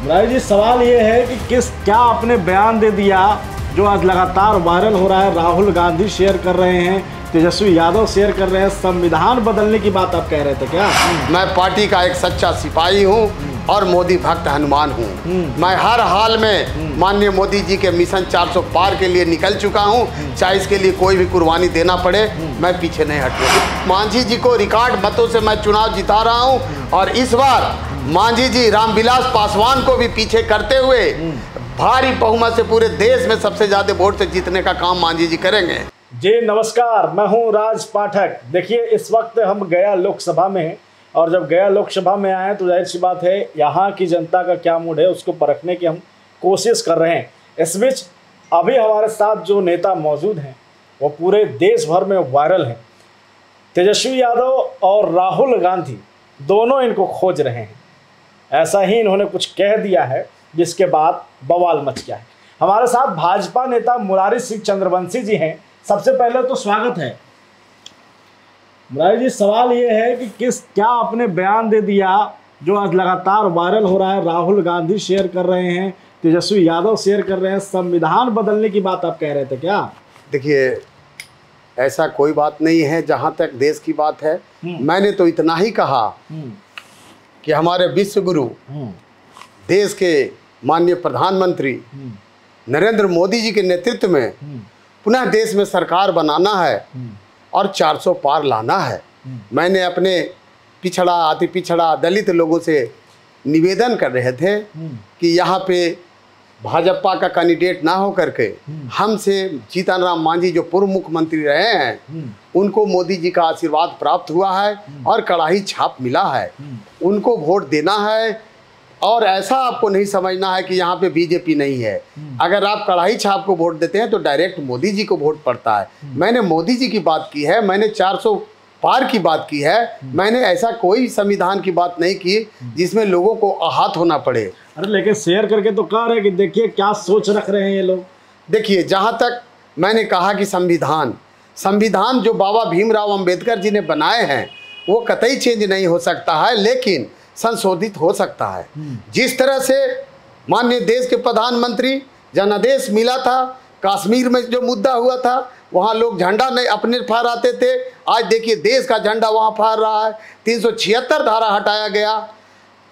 राय जी, सवाल ये है कि क्या आपने बयान दे दिया जो आज लगातार वायरल हो रहा है। राहुल गांधी शेयर कर रहे हैं, तेजस्वी यादव शेयर कर रहे हैं, संविधान बदलने की बात आप कह रहे थे क्या? मैं पार्टी का एक सच्चा सिपाही हूँ और मोदी भक्त हनुमान हूँ। मैं हर हाल में माननीय मोदी जी के मिशन 400 पार के लिए निकल चुका हूँ। चाहे इसके लिए कोई भी कुर्बानी देना पड़े, मैं पीछे नहीं हटूंगा। मांझी जी को रिकॉर्ड मतों से मैं चुनाव जिता रहा हूँ और इस बार मांझी जी रामविलास पासवान को भी पीछे करते हुए भारी बहुमत से पूरे देश में सबसे ज्यादा वोट से जीतने का काम मांझी जी करेंगे। जी नमस्कार, मैं हूं राज पाठक। देखिए, इस वक्त हम गया लोकसभा में हैं और जब गया लोकसभा में आए तो जाहिर सी बात है यहाँ की जनता का क्या मूड है उसको परखने की हम कोशिश कर रहे हैं। इस बीच अभी हमारे साथ जो नेता मौजूद हैं वो पूरे देश भर में वायरल हैं। तेजस्वी यादव और राहुल गांधी दोनों इनको खोज रहे हैं। ऐसा ही इन्होंने कुछ कह दिया है जिसके बाद बवाल मच गया है। हमारे साथ भाजपा नेता मुरारी सिंह चंद्रवंशी जी हैं। सबसे पहले तो स्वागत है। मुरारी जी, सवाल ये है कि क्या आपने बयान दे दिया जो आज लगातार वायरल हो रहा है। राहुल गांधी शेयर कर रहे हैं, तेजस्वी यादव शेयर कर रहे हैं, संविधान बदलने की बात आप कह रहे थे क्या? देखिए, ऐसा कोई बात नहीं है। जहाँ तक देश की बात है, मैंने तो इतना ही कहा कि हमारे विश्व गुरु देश के माननीय प्रधानमंत्री नरेंद्र मोदी जी के नेतृत्व में पुनः देश में सरकार बनाना है और 400 पार लाना है। मैंने अपने पिछड़ा, अति पिछड़ा, दलित लोगों से निवेदन कर रहे थे कि यहाँ पे भाजपा का कैंडिडेट ना हो करके हमसे जीतन राम मांझी जो पूर्व मुख्यमंत्री रहे हैं उनको मोदी जी का आशीर्वाद प्राप्त हुआ है और कड़ाही छाप मिला है। उनको वोट देना है और ऐसा आपको नहीं समझना है कि यहाँ पे बीजेपी नहीं है। अगर आप कड़ाही छाप को वोट देते हैं तो डायरेक्ट मोदी जी को वोट पड़ता है। मैंने मोदी जी की बात की है, मैंने 400 पार की बात की है। मैंने ऐसा कोई संविधान की बात नहीं की जिसमें लोगों को आहत होना पड़े। अरे लेकिन शेयर करके तो कह रहे हैं कि देखिए क्या सोच रख रहे हैं ये लोग। देखिए, जहाँ तक मैंने कहा कि संविधान जो बाबा भीमराव अंबेडकर जी ने बनाए हैं वो कतई चेंज नहीं हो सकता है, लेकिन संशोधित हो सकता है। जिस तरह से माननीय देश के प्रधानमंत्री जनादेश मिला था, कश्मीर में जो मुद्दा हुआ था वहाँ लोग झंडा नहीं अपने फहराते थे, आज देखिए देश का झंडा वहाँ फहर रहा है। 376 धारा हटाया गया,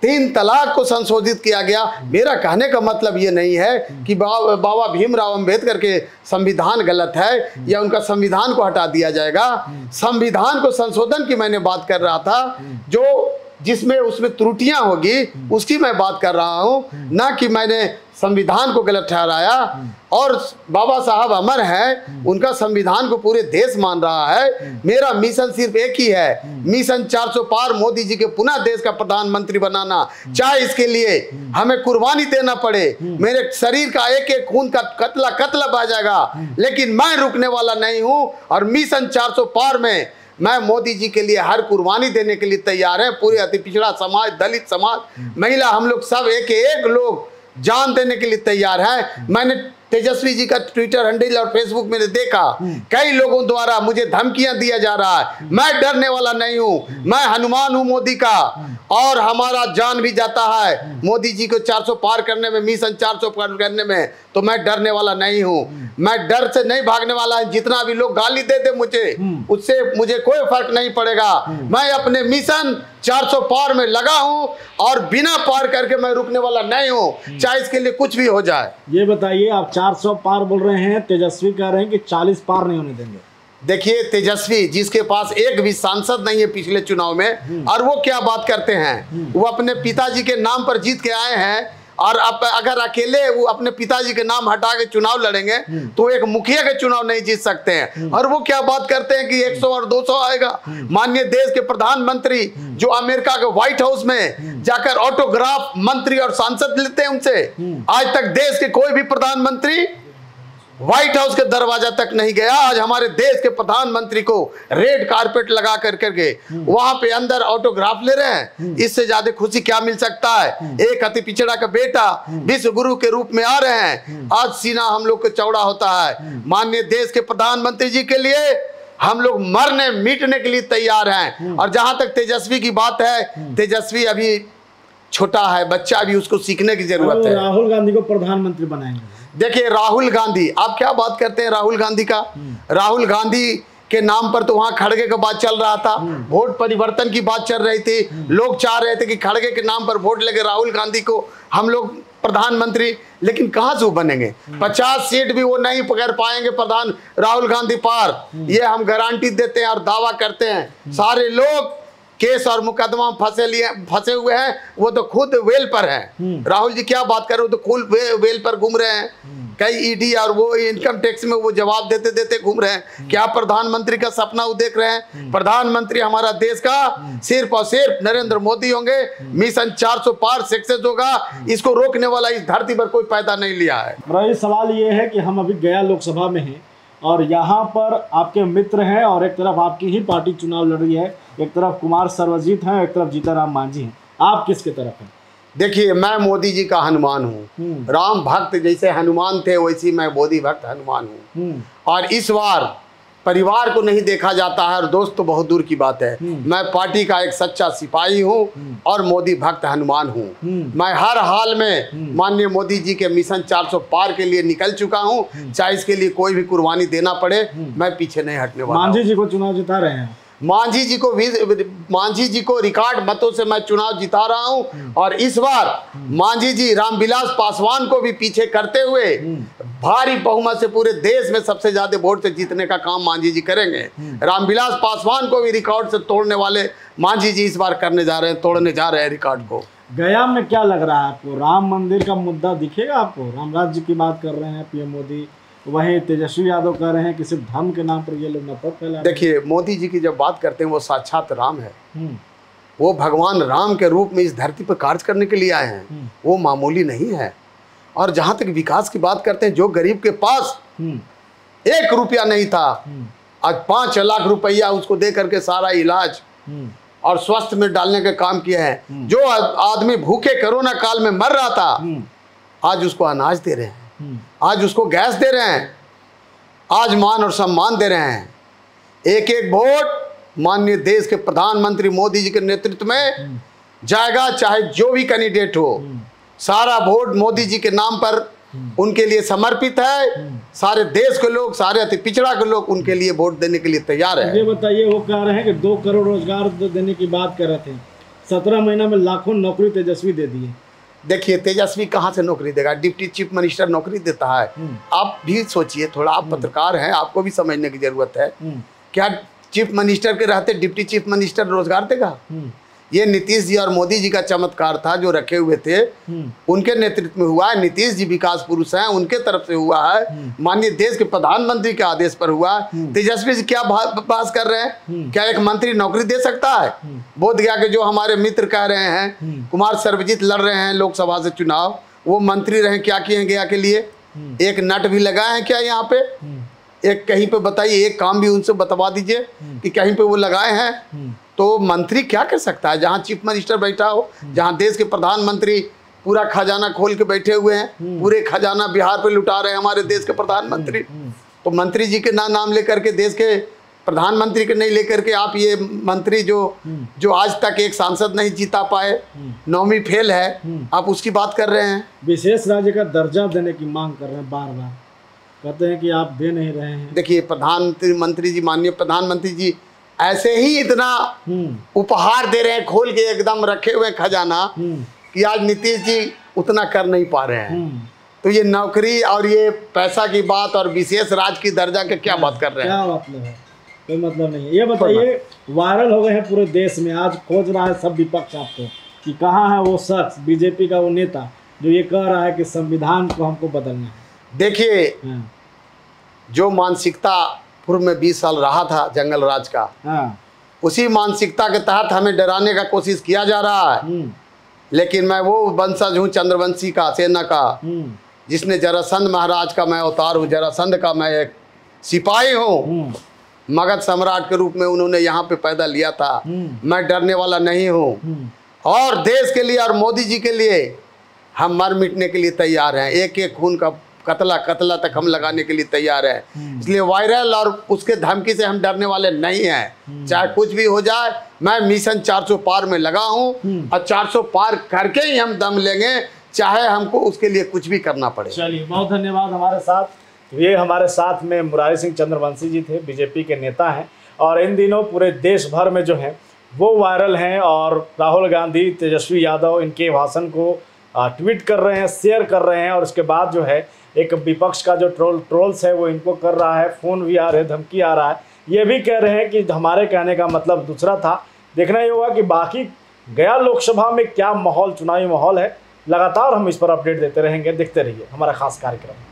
3 तलाक को संशोधित किया गया। मेरा कहने का मतलब ये नहीं है कि बाबा भीमराव अंबेडकर के संविधान गलत है या उनका संविधान को हटा दिया जाएगा। संविधान को संशोधन की मैंने बात कर रहा था, जो जिसमें उसमें त्रुटियां होगी उसकी मैं बात कर रहा हूं, ना कि मैंने संविधान को गलत ठहराया। और बाबा साहब अमर हैं, उनका संविधान को पूरे देश मान रहा है। मेरा मिशन सिर्फ एक ही है, मिशन 400 पार, मोदी जी के पुनः देश का प्रधानमंत्री बनाना। चाहे इसके लिए हमें कुर्बानी देना पड़े, मेरे शरीर का एक एक खून का कतला बह जाएगा, लेकिन मैं रुकने वाला नहीं हूं। और मिशन 400 पार में मैं मोदी जी के लिए हर कुर्बानी देने के लिए तैयार है। पूरे अति पिछड़ा समाज, दलित समाज, महिला, हम लोग सब एक लोग जान देने के लिए तैयार हैं। मैंने तेजस्वी जी का ट्विटर हैंडल और फेसबुक में देखा, कई लोगों द्वारा मुझे धमकियां दिया जा रहा है। मैं डरने वाला नहीं हूं, मैं हनुमान हूं मोदी का, और हमारा जान भी जाता है मोदी जी को 400 पार करने में, मिशन 400 पार करने में, तो मैं डरने वाला नहीं हूं। मैं डर से नहीं भागने वाला है। जितना भी लोग गाली दे दे मुझे, उससे मुझे कोई फर्क नहीं पड़ेगा। मैं अपने मिशन 400 पार में लगा हूं और बिना पार करके मैं रुकने वाला नहीं हूं, चाहे इसके लिए कुछ भी हो जाए। ये बताइए, आप 400 पार बोल रहे हैं, तेजस्वी कह रहे हैं कि 40 पार नहीं होने देंगे। देखिए, तेजस्वी जिसके पास एक भी सांसद नहीं है पिछले चुनाव में, और वो क्या बात करते हैं, वो अपने पिताजी के नाम पर जीत के आए हैं। और अब अगर अकेले वो अपने पिताजी के नाम हटा के चुनाव लड़ेंगे तो एक मुखिया के चुनाव नहीं जीत सकते हैं। और वो क्या बात करते हैं कि 100 और 200 आएगा। माननीय देश के प्रधानमंत्री जो अमेरिका के व्हाइट हाउस में जाकर ऑटोग्राफ मंत्री और सांसद लेते हैं उनसे, आज तक देश के कोई भी प्रधानमंत्री व्हाइट हाउस के दरवाजा तक नहीं गया। आज हमारे देश के प्रधानमंत्री को रेड कारपेट लगा करके वहां पे अंदर ऑटोग्राफ ले रहे हैं। इससे ज्यादा खुशी क्या मिल सकता है। एक अति पिछड़ा का बेटा विश्व गुरु के रूप में आ रहे हैं। आज सीना हम लोग को चौड़ा होता है। माननीय देश के प्रधानमंत्री जी के लिए हम लोग मरने मिटने के लिए तैयार हैं। और जहां तक तेजस्वी की बात है, तेजस्वी अभी छोटा है, बच्चा भी, उसको सीखने की जरूरत है। राहुल गांधी को प्रधानमंत्री बनाएंगे। देखिए राहुल गांधी, आप क्या बात करते हैं राहुल गांधी का? राहुल गांधी के नाम पर तो वहां खड़गे का बात चल रहा था, वोट परिवर्तन की बात चल रही थी, लोग चाह रहे थे कि खड़गे के नाम पर वोट लगे, राहुल गांधी को हम लोग प्रधानमंत्री, लेकिन कहां से वो बनेंगे? 50 सीट भी वो नहीं पकड़ पाएंगे प्रधान राहुल गांधी पार, ये हम गारंटी देते हैं और दावा करते हैं। सारे लोग केस और मुकदमा फंसे हुए हैं, वो तो खुद वेल पर हैं। राहुल जी क्या बात कर रहे हो, तो खुद वेल पर घूम रहे हैं, कई ईडी और वो इनकम टैक्स में वो जवाब देते देते घूम रहे हैं। क्या प्रधानमंत्री का सपना वो देख रहे हैं? प्रधानमंत्री हमारा देश का सिर्फ और सिर्फ नरेंद्र मोदी होंगे। मिशन 400 पार सक्सेस होगा, इसको रोकने वाला इस धरती पर कोई पैदा नहीं लिया है। मेरा सवाल ये है कि हम अभी गया लोकसभा में हैं और यहाँ पर आपके मित्र हैं और एक तरफ आपकी ही पार्टी चुनाव लड़ रही है, एक तरफ कुमार सर्वजीत हैं, एक तरफ जीताराम मांझी हैं, आप किसके तरफ हैं? देखिए मैं मोदी जी का हनुमान हूँ, राम भक्त जैसे हनुमान थे वैसी मैं मोदी भक्त हनुमान हूँ। और इस बार परिवार को नहीं देखा जाता है और दोस्त तो बहुत दूर की बात है। मैं पार्टी का एक सच्चा सिपाही हूँ और मोदी भक्त हनुमान हूँ। मैं हर हाल में माननीय मोदी जी के मिशन 400 पार के लिए निकल चुका हूँ, चाहे इसके लिए कोई भी कुर्बानी देना पड़े, मैं पीछे नहीं हटने वाला। मांझी जी को चुनाव जिता रहे हैं, मांझी जी को रिकॉर्ड मतों से मैं चुनाव जिता रहा हूं। और इस बार मांझी जी रामविलास पासवान को भी पीछे करते हुए भारी बहुमत से पूरे देश में सबसे ज्यादा वोट से जीतने का काम मांझी जी करेंगे। रामविलास पासवान को भी रिकॉर्ड से तोड़ने वाले मांझी जी इस बार करने जा रहे हैं, तोड़ने जा रहे हैं रिकॉर्ड को। गया में क्या लग रहा है आपको, राम मंदिर का मुद्दा दिखेगा आपको? राम राज्य की बात कर रहे हैं पीएम मोदी, वहीं तेजस्वी यादव कह रहे हैं कि सिर्फ धर्म के नाम पर ये लोग नफरत फैला। देखिए मोदी जी की जब बात करते हैं वो साक्षात राम है, वो भगवान राम के रूप में इस धरती पर कार्य करने के लिए आए हैं, वो मामूली नहीं है। और जहां तक विकास की बात करते हैं, जो गरीब के पास 1 रुपया नहीं था, आज 5 लाख रुपया उसको दे करके सारा इलाज और स्वास्थ्य में डालने का काम किया है। जो आदमी भूखे कोरोना काल में मर रहा था, आज उसको अनाज दे रहे हैं, आज उसको गैस दे रहे हैं, आज मान और सम्मान दे रहे हैं। एक एक वोट माननीय देश के प्रधानमंत्री मोदी जी के नेतृत्व में जाएगा, चाहे जो भी कैंडिडेट हो, सारा वोट मोदी जी के नाम पर उनके लिए समर्पित है। सारे देश के लोग, सारे अति पिछड़ा के लोग उनके लिए वोट देने के लिए तैयार है। ये बताइए, वो कह रहे हैं कि 2 करोड़ रोजगार देने की बात कर रहे थे, 17 महीना में लाखों नौकरी तेजस्वी दे दिए। देखिए तेजस्वी कहाँ से नौकरी देगा? डिप्टी चीफ मिनिस्टर नौकरी देता है। आप भी सोचिए थोड़ा, आप पत्रकार हैं, आपको भी समझने की जरूरत है। क्या चीफ मिनिस्टर के रहते डिप्टी चीफ मिनिस्टर रोजगार देगा? ये नीतीश जी और मोदी जी का चमत्कार था जो रखे हुए थे, उनके नेतृत्व में हुआ है। नीतीश जी विकास पुरुष हैं, उनके तरफ से हुआ है, माननीय देश के प्रधानमंत्री के आदेश पर हुआ। तेजस्वी जी क्या बात कर रहे हैं? क्या एक मंत्री नौकरी दे सकता है? बोधगया के जो हमारे मित्र कह रहे हैं, कुमार सर्वजीत लड़ रहे हैं लोकसभा से चुनाव, वो मंत्री रहे, क्या किए गया के लिए? एक नट भी लगाए हैं क्या यहाँ पे? एक कहीं पे बताइए, एक काम भी उनसे बतवा दीजिए कि कहीं पे वो लगाए हैं। तो मंत्री क्या कर सकता है? जहां चीफ मिनिस्टर बैठा हो, जहां देश के प्रधानमंत्री पूरा खजाना खोल के बैठे हुए हैं, पूरे खजाना बिहार पे लुटा रहे हैं हमारे देश के प्रधानमंत्री, तो मंत्री जी के नाम लेकर के, देश के प्रधानमंत्री के नहीं लेकर के आप ये मंत्री जो आज तक एक सांसद नहीं जीता पाए, 9वीं फेल है, आप उसकी बात कर रहे हैं। विशेष राज्य का दर्जा देने की मांग कर रहे हैं, बार बार कहते हैं कि आप दे नहीं रहे हैं। देखिए प्रधानमंत्री जी, माननीय प्रधानमंत्री जी ऐसे ही इतना उपहार दे रहे हैं, खोल के एकदम रखे हुए खजाना, कि आज नीतीश जी उतना कर नहीं पा रहे हैं। तो ये नौकरी और ये पैसा की बात और विशेष राज्य की दर्जा के क्या बात कर रहे हैं? क्या मतलब है? कोई मतलब नहीं है। ये बताइए, वायरल हो गए हैं पूरे देश में, आज खोज रहा है सब विपक्ष आपको कि कहाँ है वो शख्स, बीजेपी का वो नेता जो ये कह रहा है कि संविधान को हमको बदलना है। देखिए जो मानसिकता पूर्व में 20 साल रहा था जंगल राज का, उसी मानसिकता के तहत हमें डराने का कोशिश किया जा रहा है। लेकिन मैं वो वंशज हूँ चंद्रवंशी का, सेना का, जिसने जरासंध महाराज का मैं अवतार हूँ, जरासंध का मैं एक सिपाही हूँ। मगध सम्राट के रूप में उन्होंने यहाँ पे पैदा लिया था। मैं डरने वाला नहीं हूँ और देश के लिए और मोदी जी के लिए हम मर मिटने के लिए तैयार हैं। एक एक खून का कतला कतला तक हम लगाने के लिए तैयार है। इसलिए वायरल और उसके धमकी से हम डरने वाले नहीं हैं। चाहे कुछ भी हो जाए, मैं मिशन 400 पार में लगा हूं और 400 पार करके ही हम दम लेंगे, चाहे हमको उसके लिए कुछ भी करना पड़े। चलिए, बहुत धन्यवाद। हमारे साथ ये हमारे साथ में मुरारी सिंह चंद्रवंशी जी थे, बीजेपी के नेता हैं और इन दिनों पूरे देश भर में जो है वो वायरल हैं और राहुल गांधी, तेजस्वी यादव इनके भाषण को ट्वीट कर रहे हैं, शेयर कर रहे हैं और उसके बाद जो है एक विपक्ष का जो ट्रोल्स है वो इनको कर रहा है, फ़ोन भी आ रहे हैं, धमकी आ रहा है, ये भी कह रहे हैं कि हमारे कहने का मतलब दूसरा था। देखना ये होगा कि बाकी गया लोकसभा में क्या माहौल, चुनावी माहौल है। लगातार हम इस पर अपडेट देते रहेंगे, देखते रहिए हमारा खास कार्यक्रम।